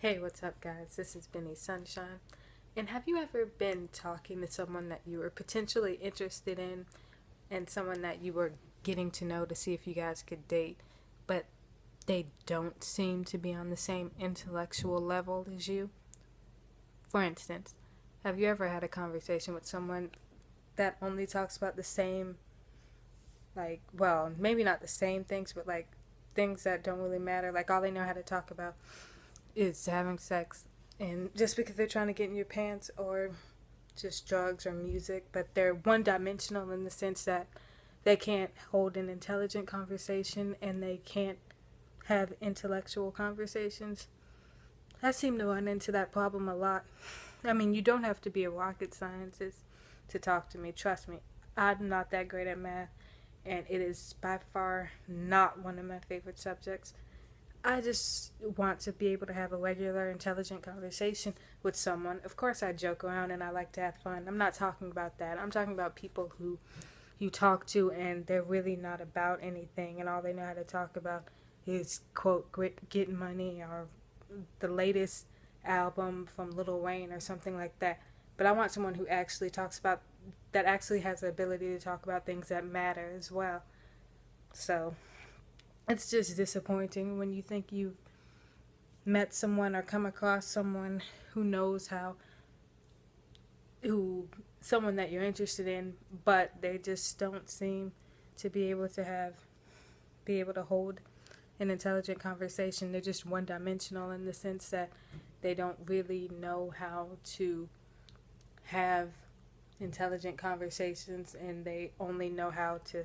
Hey, what's up, guys? This is Benny Sunshine. And have you ever been talking to someone that you were potentially interested in and someone that you were getting to know to see if you guys could date, but they don't seem to be on the same intellectual level as you? For instance, have you ever had a conversation with someone that only talks about the same, well, maybe not the same things, but things that don't really matter? Like, all they know how to talk about is having sex, and just because they're trying to get in your pants, or just drugs or music, but they're one dimensional in the sense that they can't hold an intelligent conversation and they can't have intellectual conversations. I seem to run into that problem a lot. I mean, you don't have to be a rocket scientist to talk to me. Trust me, I'm not that great at math, and it is by far not one of my favorite subjects. I just want to be able to have a regular, intelligent conversation with someone. Of course, I joke around and I like to have fun. I'm not talking about that. I'm talking about people who you talk to and they're really not about anything, and all they know how to talk about is, quote, getting money, or the latest album from Lil Wayne or something like that. But I want someone who actually that actually has the ability to talk about things that matter as well. So it's just disappointing when you think you've met someone or come across someone who knows someone that you're interested in, but they just don't seem to be able to hold an intelligent conversation. They're just one dimensional in the sense that they don't really know how to have intelligent conversations, and they only know how to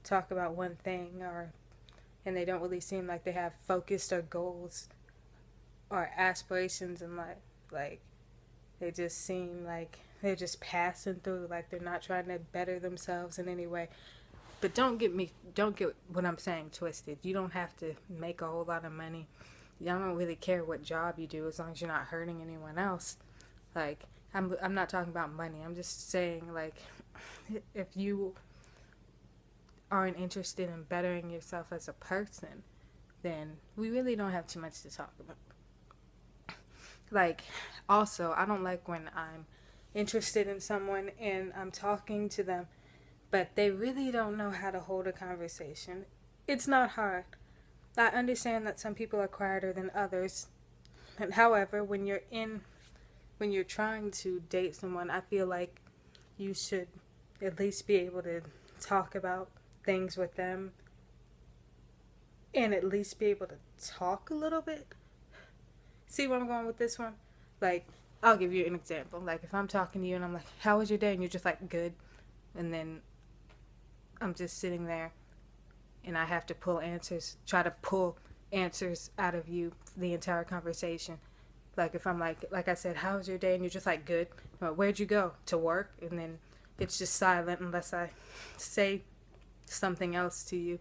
talk about one thing, and they don't really seem like they have focused or goals or aspirations in life. Like, they just seem like they're just passing through, like they're not trying to better themselves in any way. But don't get what I'm saying twisted. You don't have to make a whole lot of money. I don't really care what job you do as long as you're not hurting anyone else. Like, I'm not talking about money. I'm just saying, like, if you aren't interested in bettering yourself as a person, then we really don't have too much to talk about. Like, also, I don't like when I'm interested in someone and I'm talking to them, but they really don't know how to hold a conversation. It's not hard. I understand that some people are quieter than others. And however, when you're trying to date someone, I feel like you should at least be able to talk about things with them and at least be able to talk a little bit. See where I'm going with this one? Like, I'll give you an example. Like, if I'm talking to you and I'm like, how was your day? And you're just like, good. And then I'm just sitting there and I have to try to pull answers out of you for the entire conversation. Like, if I'm like I said, how was your day? And you're just like, good. Where'd you go? To work? And then it's just silent unless I say something else to you,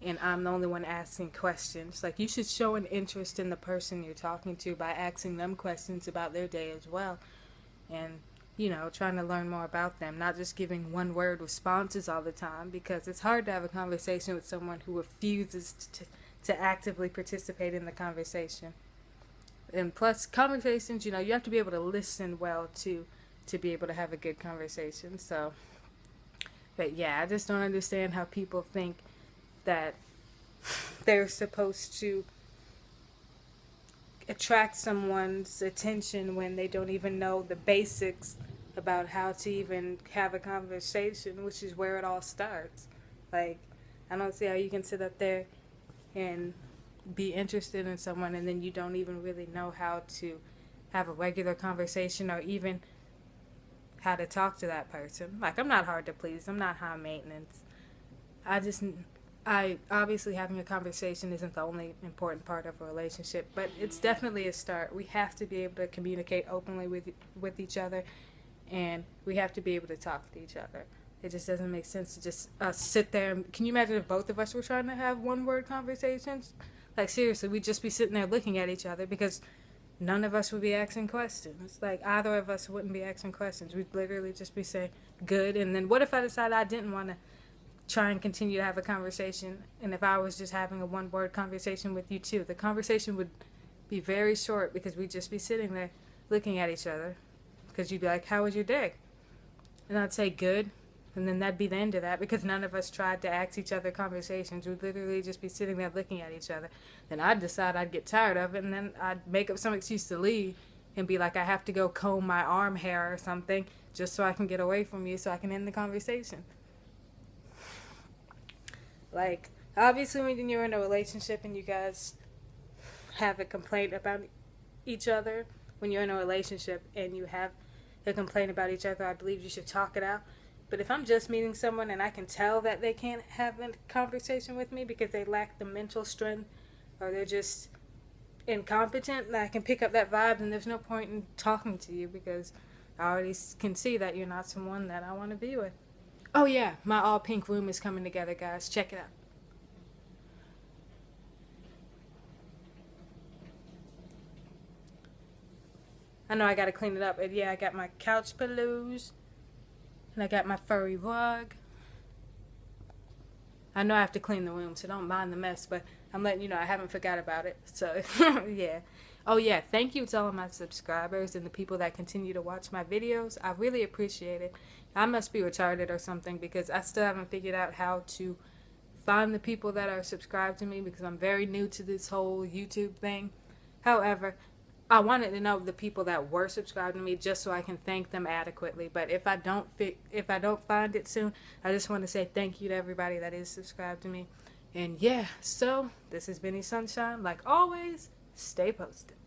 and I'm the only one asking questions. Like, you should show an interest in the person you're talking to by asking them questions about their day as well, and trying to learn more about them, not just giving one word responses all the time, because it's hard to have a conversation with someone who refuses to actively participate in the conversation. And plus, conversations, you have to be able to listen well to be able to have a good conversation. So, but yeah, I just don't understand how people think that they're supposed to attract someone's attention when they don't even know the basics about how to even have a conversation, which is where it all starts. Like, I don't see how you can sit up there and be interested in someone and then you don't even really know how to have a regular conversation, or even how to talk to that person. Like, I'm not hard to please. I'm not high maintenance. I obviously, having a conversation isn't the only important part of a relationship, but it's definitely a start. We have to be able to communicate openly with each other, and we have to be able to talk to each other. It just doesn't make sense to just sit there. Can you imagine if both of us were trying to have one-word conversations? Like, seriously, we'd just be sitting there looking at each other because none of us would be asking questions. Like, either of us wouldn't be asking questions. We'd literally just be saying, good, and then what if I decided I didn't want to try and continue to have a conversation, and if I was just having a one-word conversation with you too, the conversation would be very short because we'd just be sitting there looking at each other. Because you'd be like, how was your day? And I'd say, good. And then that'd be the end of that because none of us tried to ask each other conversations. We'd literally just be sitting there looking at each other. Then I'd decide I'd get tired of it, and then I'd make up some excuse to leave and be like, I have to go comb my arm hair or something just so I can get away from you so I can end the conversation. Like, obviously when you're in a relationship and you guys have a complaint about each other, when you're in a relationship and you have a complaint about each other, I believe you should talk it out. But if I'm just meeting someone and I can tell that they can't have a conversation with me because they lack the mental strength or they're just incompetent, I can pick up that vibe, and there's no point in talking to you because I already can see that you're not someone that I want to be with. Oh yeah, my all pink room is coming together, guys. Check it out. I know I gotta clean it up, but yeah, I got my couch pillows. And I got my furry rug. I know I have to clean the room, so don't mind the mess, but I'm letting you know I haven't forgot about it. So, yeah. Oh, yeah. Thank you to all of my subscribers and the people that continue to watch my videos. I really appreciate it. I must be retarded or something because I still haven't figured out how to find the people that are subscribed to me because I'm very new to this whole YouTube thing. However, I wanted to know the people that were subscribed to me just so I can thank them adequately. But if I don't find it soon, I just want to say thank you to everybody that is subscribed to me. And yeah, so this has been Sunshine. Like always, stay posted.